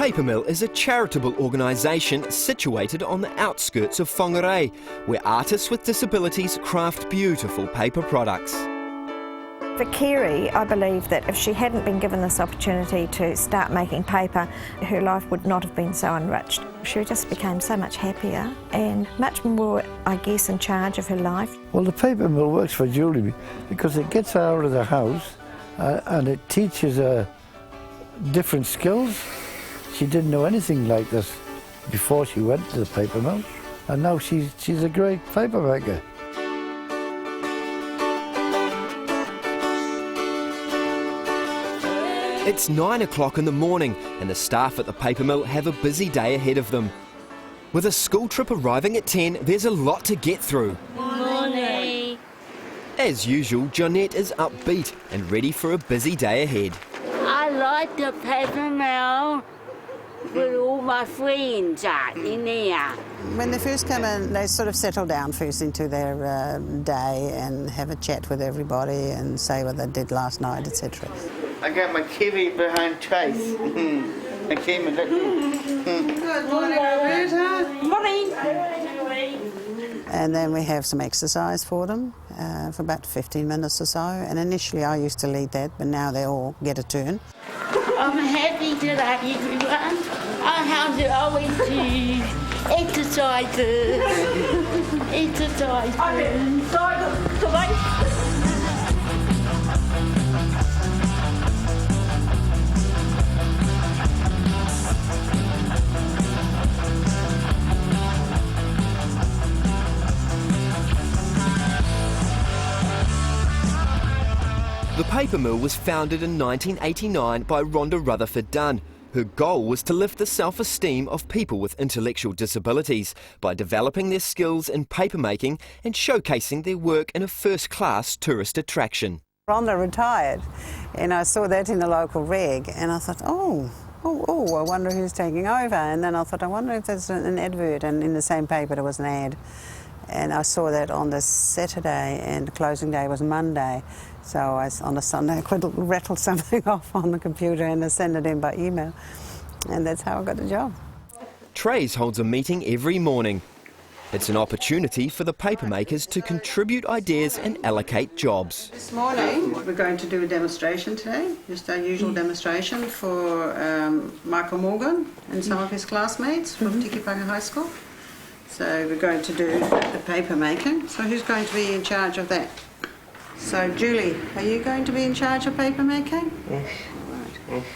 Papermill is a charitable organisation situated on the outskirts of Whangarei, where artists with disabilities craft beautiful paper products. For Kerry, I believe that if she hadn't been given this opportunity to start making paper, her life would not have been so enriched. She just became so much happier and much more, I guess, in charge of her life. Well, the paper mill works for Julie because it gets her out of the house and it teaches her different skills. She didn't know anything like this before she went to the paper mill, and now she's a great paper maker. It's 9 o'clock in the morning and the staff at the paper mill have a busy day ahead of them. With a school trip arriving at 10, there's a lot to get through. Morning. As usual, Jeanette is upbeat and ready for a busy day ahead. I like the paper mill with all my friends in there. When they first come in, they sort of settle down first into their day and have a chat with everybody and say what they did last night, etc. I got my kiwi behind Trace. I came and looked. Good morning, Roberta. Morning. And then we have some exercise for them for about 15 minutes or so. And initially I used to lead that, but now they all get a turn. I'm happy today, everyone. I have to always do exercises. The paper mill was founded in 1989 by Rhonda Rutherford Dunn. Her goal was to lift the self-esteem of people with intellectual disabilities by developing their skills in papermaking and showcasing their work in a first-class tourist attraction. Rhonda retired, and I saw that in the local reg, and I thought, oh, I wonder who's taking over. And then I thought, I wonder if there's an advert, and in the same paper there was an ad. And I saw that on the Saturday, and the closing day was Monday. So on a Sunday I could rattle something off on the computer and I send it in by email. And that's how I got the job. Trays holds a meeting every morning. It's an opportunity for the papermakers to contribute ideas and allocate jobs. This morning we're going to do a demonstration today, just our usual demonstration for Michael Morgan and some of his classmates from Tikipanga High School. So we're going to do the paper making. So who's going to be in charge of that? So Julie, are you going to be in charge of paper making? Yes. Right. Yes.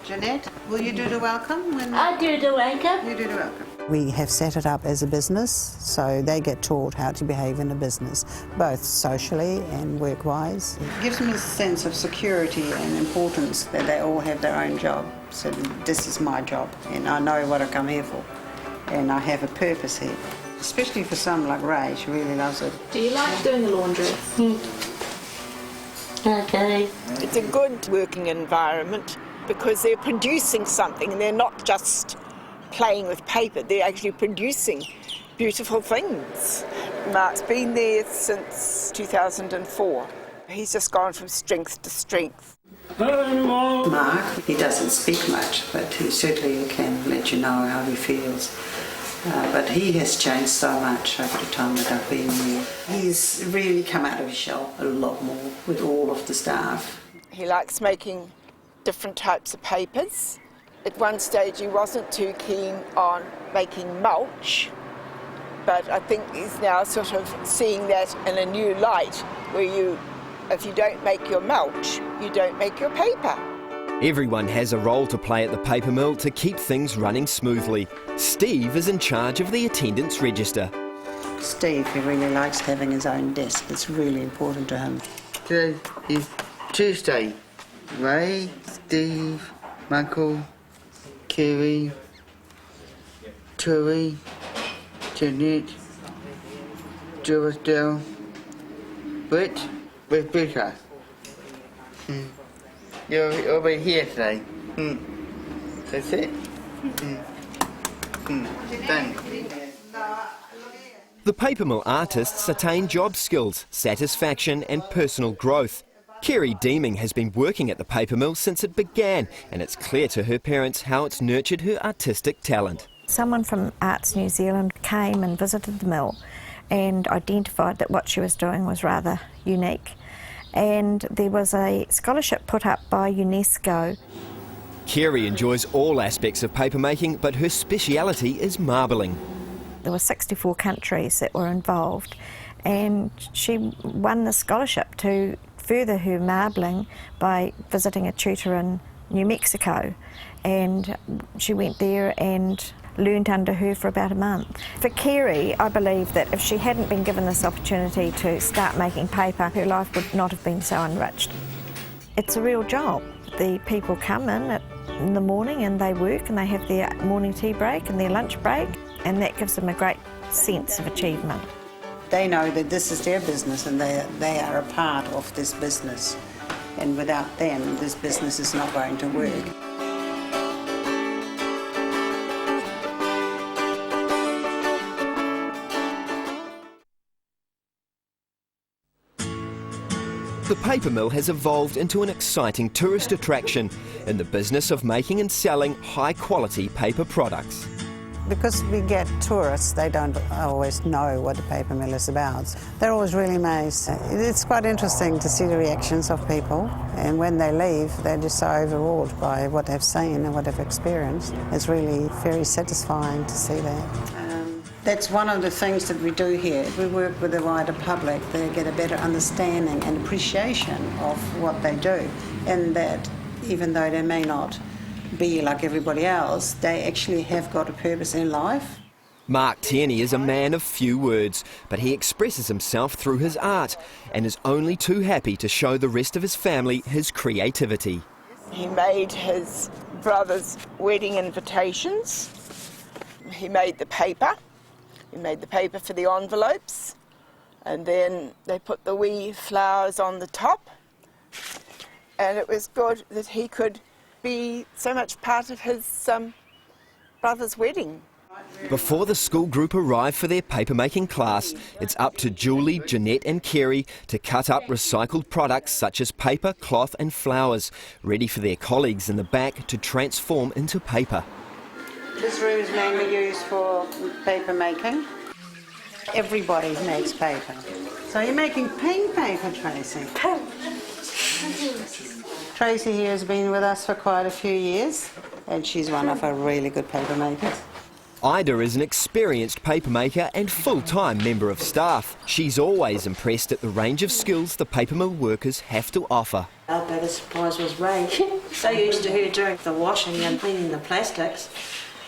Jeanette, will you do the welcome? I do the welcome. You do the welcome. We have set it up as a business, so they get taught how to behave in a business, both socially and work-wise. It gives them a sense of security and importance that they all have their own job. So this is my job, and I know what I come here for, and I have a purpose here. Especially for someone like Ray, she really loves it. Do you like doing the laundry? Okay. It's a good working environment because they're producing something and they're not just playing with paper, they're actually producing beautiful things. Mark's been there since 2004. He's just gone from strength to strength. Mark, he doesn't speak much, but he certainly can let you know how he feels. But he has changed so much over the time that I've been there. He's really come out of his shell a lot more with all of the staff. He likes making different types of papers. At one stage he wasn't too keen on making mulch, but I think he's now sort of seeing that in a new light, where if you don't make your mulch, you don't make your paper. Everyone has a role to play at the paper mill to keep things running smoothly. Steve is in charge of the attendance register. Steve, he really likes having his own desk. It's really important to him. Today is Tuesday. Ray, Steve, Michael, Kerry, Tori, Jeanette, Joel, Britt, Rebecca. You're over here today. That's it. Done. The paper mill artists attain job skills, satisfaction and personal growth. Kerry Deeming has been working at the paper mill since it began, and it's clear to her parents how it's nurtured her artistic talent. Someone from Arts New Zealand came and visited the mill and identified that what she was doing was rather unique. And there was a scholarship put up by UNESCO. Kerry enjoys all aspects of papermaking, but her speciality is marbling. There were 64 countries that were involved, and she won the scholarship to further her marbling by visiting a tutor in New Mexico. And she went there and learned under her for about a month. For Kerry, I believe that if she hadn't been given this opportunity to start making paper, her life would not have been so enriched. It's a real job. The people come in the morning and they work and they have their morning tea break and their lunch break, and that gives them a great sense of achievement. They know that this is their business and they are a part of this business. And without them, this business is not going to work. The paper mill has evolved into an exciting tourist attraction in the business of making and selling high-quality paper products. Because we get tourists, they don't always know what the paper mill is about. They're always really amazed. It's quite interesting to see the reactions of people, and when they leave, they're just so overawed by what they've seen and what they've experienced. It's really very satisfying to see that. That's one of the things that we do here. We work with the wider public. They get a better understanding and appreciation of what they do, and that even though they may not be like everybody else, they actually have got a purpose in life. Mark Tierney is a man of few words, but he expresses himself through his art and is only too happy to show the rest of his family his creativity. He made his brother's wedding invitations. He made the paper. He made the paper for the envelopes, and then they put the wee flowers on the top, and it was good that he could be so much part of his brother's wedding. Before the school group arrive for their papermaking class, it's up to Julie, Jeanette and Kerry to cut up recycled products such as paper, cloth and flowers, ready for their colleagues in the back to transform into paper. This room is mainly used for paper making. Everybody makes paper. So you're making pink paper, Tracy? Tracy here has been with us for quite a few years, and she's one of our really good paper makers. Ida is an experienced papermaker and full-time member of staff. She's always impressed at the range of skills the paper mill workers have to offer. Our biggest surprise was Ray. So used to her doing the washing and cleaning the plastics,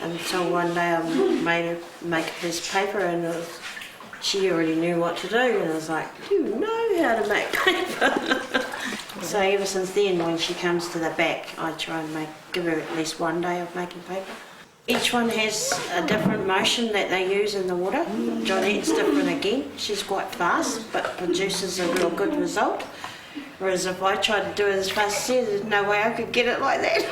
until one day I made her make a piece of paper, and she already knew what to do, and I was like, you know how to make paper. So ever since then, when she comes to the back, I try and give her at least one day of making paper. Each one has a different motion that they use in the water. Johnette's different again. She's quite fast, but produces a real good result. Whereas if I tried to do it as fast as her, there's no way I could get it like that.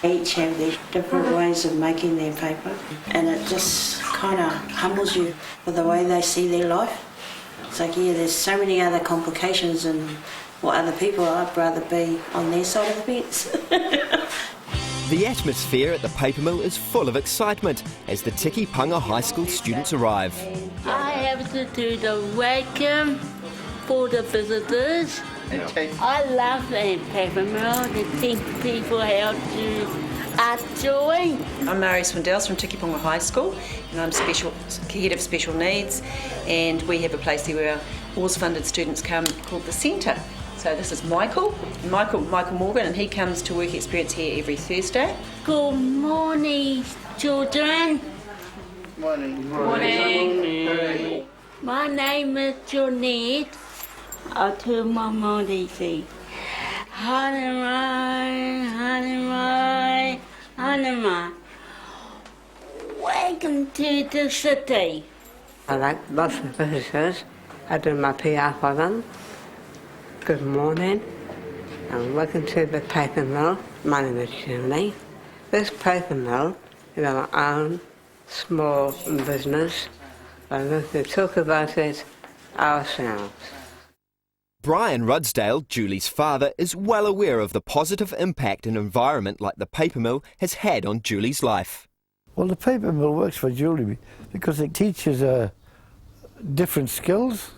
Each have their different ways of making their paper, and it just kind of humbles you for the way they see their life. It's like, yeah, there's so many other complications in what other people are. I'd rather be on their side of the fence. The atmosphere at the paper mill is full of excitement as the Tikipunga High School students arrive. I have to do the welcome for the visitors. I love the paper mill to teach people how to enjoy. I'm Mary Swindells from Tikipunga High School, and I'm head of special needs, and we have a place here where Oars-funded students come called the Centre. So this is Michael Morgan, and he comes to work experience here every Thursday. Good morning, children. Morning. Morning. My name is Jeanette. I'll tell my mom easy. Whangarei. Welcome to the city. I like lots of visitors. I do my PR for them. Good morning, and welcome to the paper mill. My name is Julie. This paper mill is our own small business, and we're going to talk about it ourselves. Brian Rudsdale, Julie's father, is well aware of the positive impact an environment like the paper mill has had on Julie's life. Well, the paper mill works for Julie because it teaches her different skills.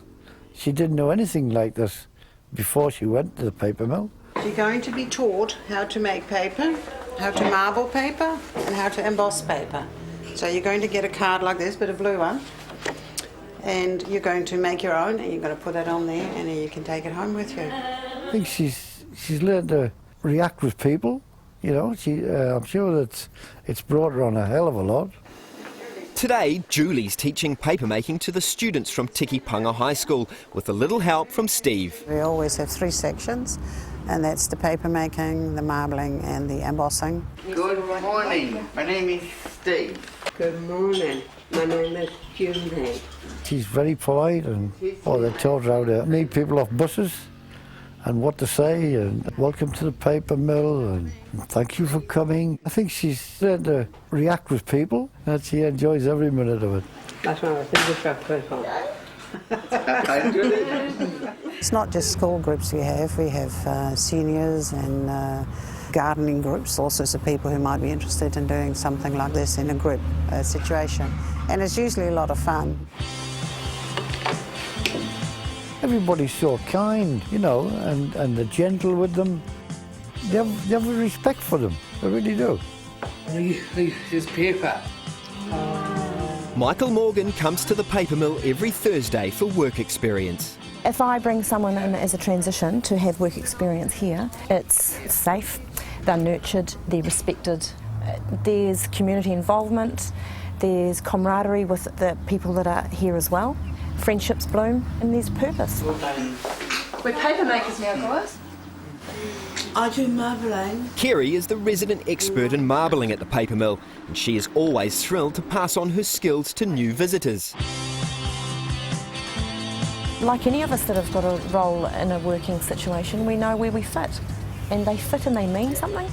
She didn't know anything like this before she went to the paper mill. You're going to be taught how to make paper, how to marble paper, and how to emboss paper. So you're going to get a card like this, but a blue one, and you're going to make your own, and you're going to put that on there, and then you can take it home with you. I think she's learned to react with people. You know, I'm sure that it's brought her on a hell of a lot. Today, Julie's teaching papermaking to the students from Tikipunga High School with a little help from Steve. We always have 3 sections, and that's the papermaking, the marbling, and the embossing. Good morning. My name is Steve. Good morning. My name is Julie. She's very polite, and they taught her how to meet people off buses and what to say, and welcome to the paper mill, and thank you for coming. I think she's learned to react with people, and she enjoys every minute of it. That's what I think It's not just school groups we have seniors and gardening groups, all sorts of people who might be interested in doing something like this in a group situation. And it's usually a lot of fun. Everybody's so kind, you know, and they're gentle with them. They have a respect for them, they really do. His paper. Michael Morgan comes to the paper mill every Thursday for work experience. If I bring someone in as a transition to have work experience here, it's safe, they're nurtured, they're respected, there's community involvement, there's camaraderie with the people that are here as well, friendships bloom, and there's purpose. We're paper makers now, guys. I do marbling. Kerry is the resident expert in marbling at the paper mill, and she is always thrilled to pass on her skills to new visitors. Like any of us that have got a role in a working situation, we know where we fit, and they fit and they mean something.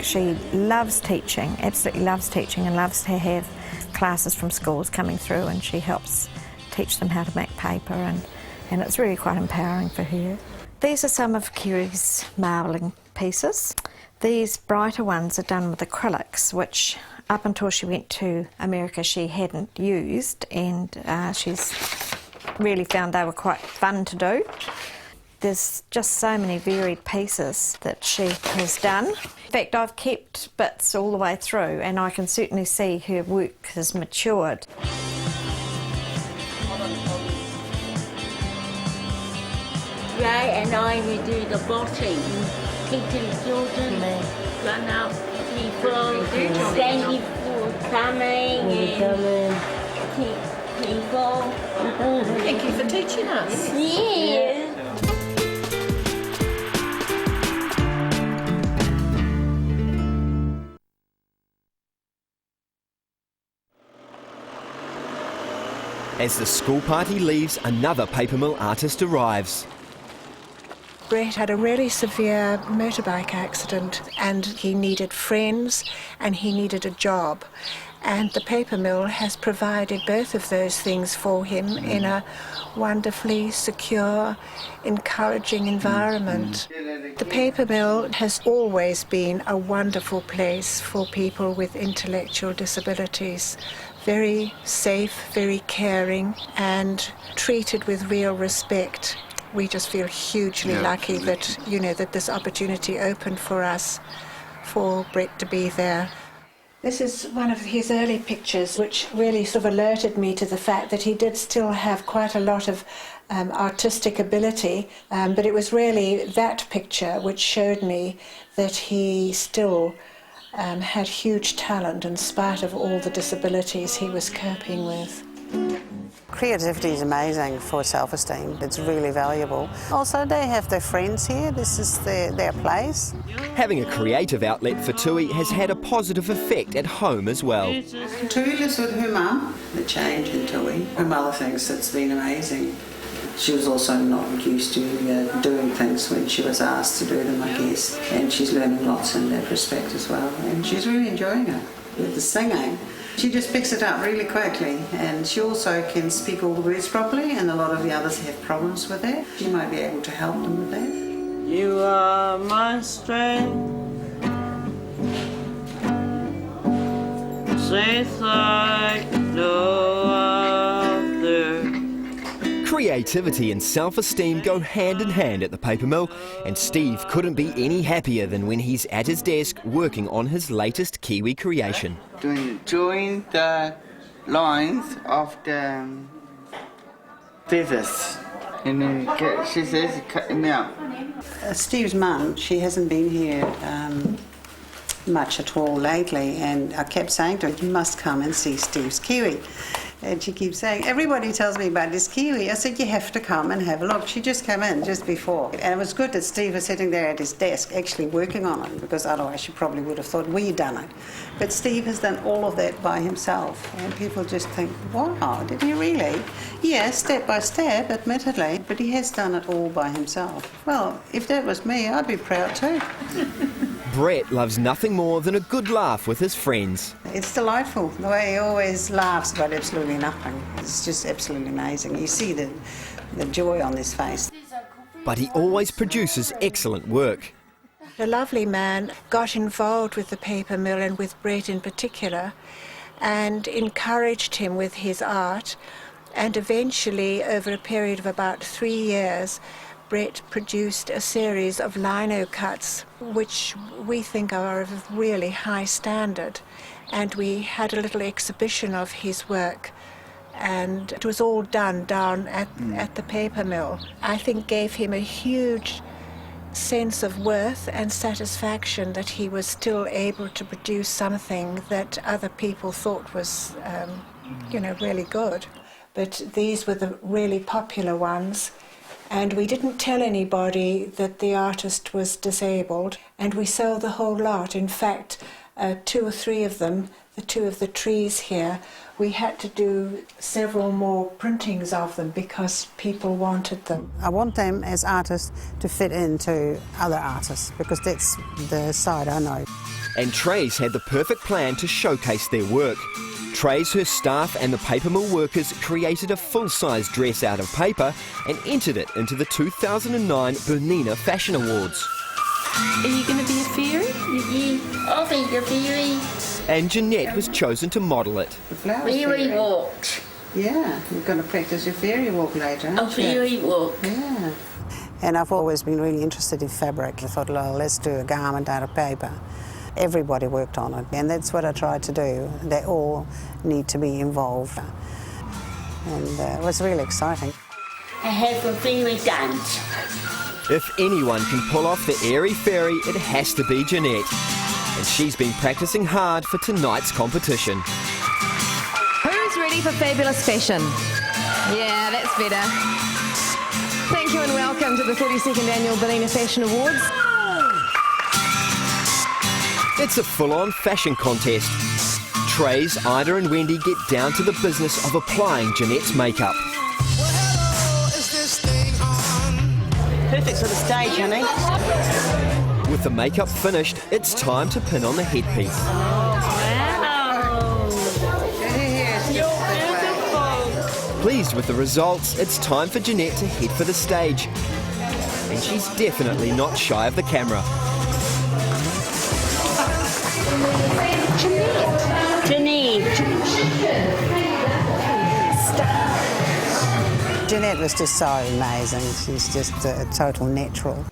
She loves teaching, absolutely loves teaching, and loves to have classes from schools coming through, and she helps teach them how to make paper, and it's really quite empowering for her. These are some of Kerry's marbling pieces. These brighter ones are done with acrylics, which up until she went to America she hadn't used, and she's really found they were quite fun to do. There's just so many varied pieces that she has done. In fact, I've kept bits all the way through, and I can certainly see her work has matured. Ray and I, we do the bossing. Teaching children, run up people, thank you for coming, and people. Thank you for teaching us. Yeah. As the school party leaves, another paper mill artist arrives. Brett had a really severe motorbike accident, and he needed friends and he needed a job. And the paper mill has provided both of those things for him in a wonderfully secure, encouraging environment. The paper mill has always been a wonderful place for people with intellectual disabilities. Very safe, very caring, and treated with real respect. We just feel hugely lucky that, that this opportunity opened for us, for Brett to be there. This is one of his early pictures, which really sort of alerted me to the fact that he did still have quite a lot of artistic ability, but it was really that picture which showed me that he still had huge talent in spite of all the disabilities he was coping with. Creativity is amazing for self-esteem. It's really valuable. Also, they have their friends here. This is their place. Having a creative outlet for Tui has had a positive effect at home as well. Tui lives with her mum. The change in Tui. Her mother thinks it's been amazing. She was also not used to doing things when she was asked to do them, I guess. And she's learning lots in that respect as well. And she's really enjoying it. With the singing, She just picks it up really quickly, and she also can speak all the words properly, and a lot of the others have problems with that. She might be able to help them with that. You are my strength. Safe like no other. Creativity and self-esteem go hand in hand at the Papermill, and Steve couldn't be any happier than when he's at his desk working on his latest Kiwi creation. Drawing the lines of the feathers, and then she says cut them out. Steve's mum, she hasn't been here much at all lately, and I kept saying to her, you must come and see Steve's kiwi. And she keeps saying, everybody tells me about this kiwi. I said, you have to come and have a look. She just came in just before. And it was good that Steve was sitting there at his desk actually working on it, because otherwise she probably would have thought we'd done it. But Steve has done all of that by himself. And people just think, wow, did he really? Yes, step by step, admittedly, but he has done it all by himself. Well, if that was me, I'd be proud too. Brett loves nothing more than a good laugh with his friends. It's delightful, the way he always laughs about absolutely nothing. It's just absolutely amazing. You see the joy on his face. But he always produces excellent work. The lovely man got involved with the Papermill and with Brett in particular, and encouraged him with his art, and eventually, over a period of about 3 years, Brett produced a series of lino cuts, which we think are of a really high standard. And we had a little exhibition of his work, and it was all done down at the Papermill. I think gave him a huge sense of worth and satisfaction that he was still able to produce something that other people thought was, really good. But these were the really popular ones. And we didn't tell anybody that the artist was disabled, and we sold the whole lot. In fact, 2 or 3 of them, the 2 of the trees here, we had to do several more printings of them because people wanted them. I want them as artists to fit into other artists, because that's the side I know. And Trace had the perfect plan to showcase their work. Trace, her staff and the Papermill workers created a full-size dress out of paper and entered it into the 2009 Bernina Fashion Awards. Are you going to be a fairy? Yeah, I'll be the fairy. And Jeanette was chosen to model it. The flower Fairy walked. Yeah, you're going to practice your fairy walk later, aren't A fairy walk. Yeah. And I've always been really interested in fabric. I thought, well, let's do a garment out of paper. Everybody worked on it, and that's what I tried to do. They all need to be involved. And it was really exciting. I have a fairy dance. If anyone can pull off the airy fairy, it has to be Jeanette. And she's been practicing hard for tonight's competition. Who's ready for fabulous fashion? Yeah, that's better. Thank you and welcome to the 42nd Annual Bernina Fashion Awards. It's a full-on fashion contest. Trace, Ida and Wendy get down to the business of applying Jeanette's makeup. Perfect for the stage, honey. With the makeup finished, it's time to pin on the headpiece. Wow! You're beautiful! Pleased with the results, it's time for Jeanette to head for the stage. And she's definitely not shy of the camera. Jeanette was just so amazing. She's just a total natural.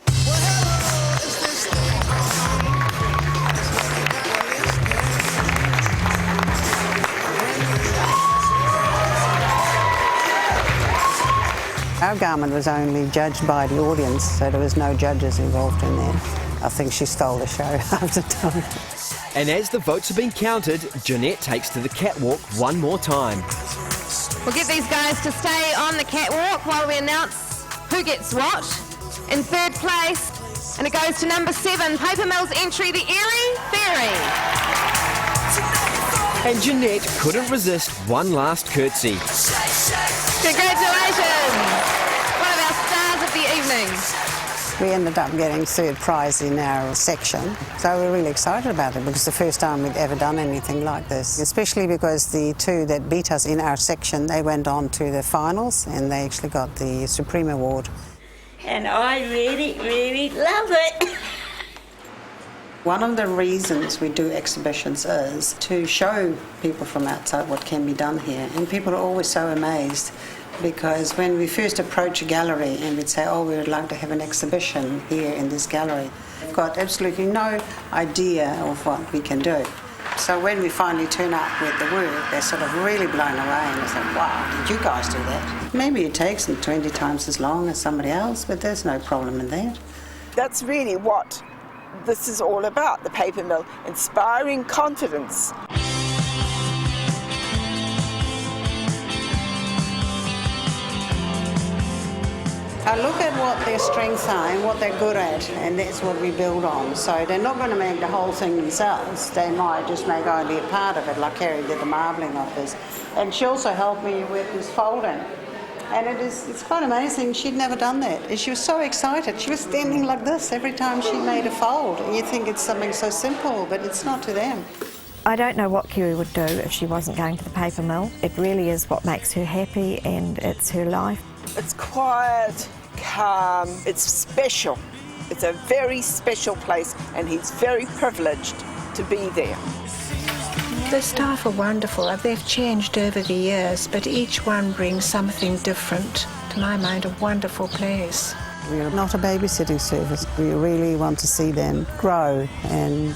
Our garment was only judged by the audience, so there was no judges involved in that. I think she stole the show after time. And as the votes have been counted, Jeanette takes to the catwalk one more time. We'll get these guys to stay on the catwalk while we announce who gets what. In 3rd place, and it goes to number 7, Papermill's entry, the Airy Fairy. And Jeanette couldn't resist one last curtsy. Congratulations! One of our stars of the evening. We ended up getting third prize in our section, so we're really excited about it because it's the first time we'd ever done anything like this, especially because the two that beat us in our section, they went on to the finals and they actually got the Supreme Award. And I really, really love it. One of the reasons we do exhibitions is to show people from outside what can be done here, and people are always so amazed because when we first approach a gallery and we'd say, oh, we would like to have an exhibition here in this gallery, we've got absolutely no idea of what we can do. So when we finally turn up with the work, they're sort of really blown away and they say, wow, did you guys do that? Maybe it takes them 20 times as long as somebody else, but there's no problem in that. That's really what this is all about, the paper mill, inspiring confidence. I look at what their strengths are and what they're good at, and that's what we build on. So they're not going to make the whole thing themselves. They might just make only a part of it, like Carrie did the marbling of this. And she also helped me with this folding. And it's quite amazing, she'd never done that. And she was so excited. She was standing like this every time she made a fold. And you think it's something so simple, but it's not to them. I don't know what Kerry would do if she wasn't going to the paper mill. It really is what makes her happy and it's her life. It's quiet, calm, it's special. It's a very special place and he's very privileged to be there. The staff are wonderful. They've changed over the years, but each one brings something different. To my mind, a wonderful place. We're not a babysitting service. We really want to see them grow and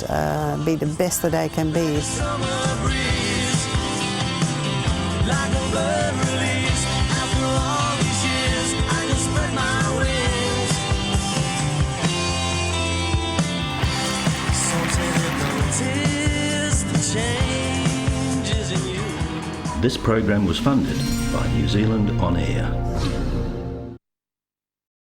be the best that they can be. This program was funded by New Zealand On Air.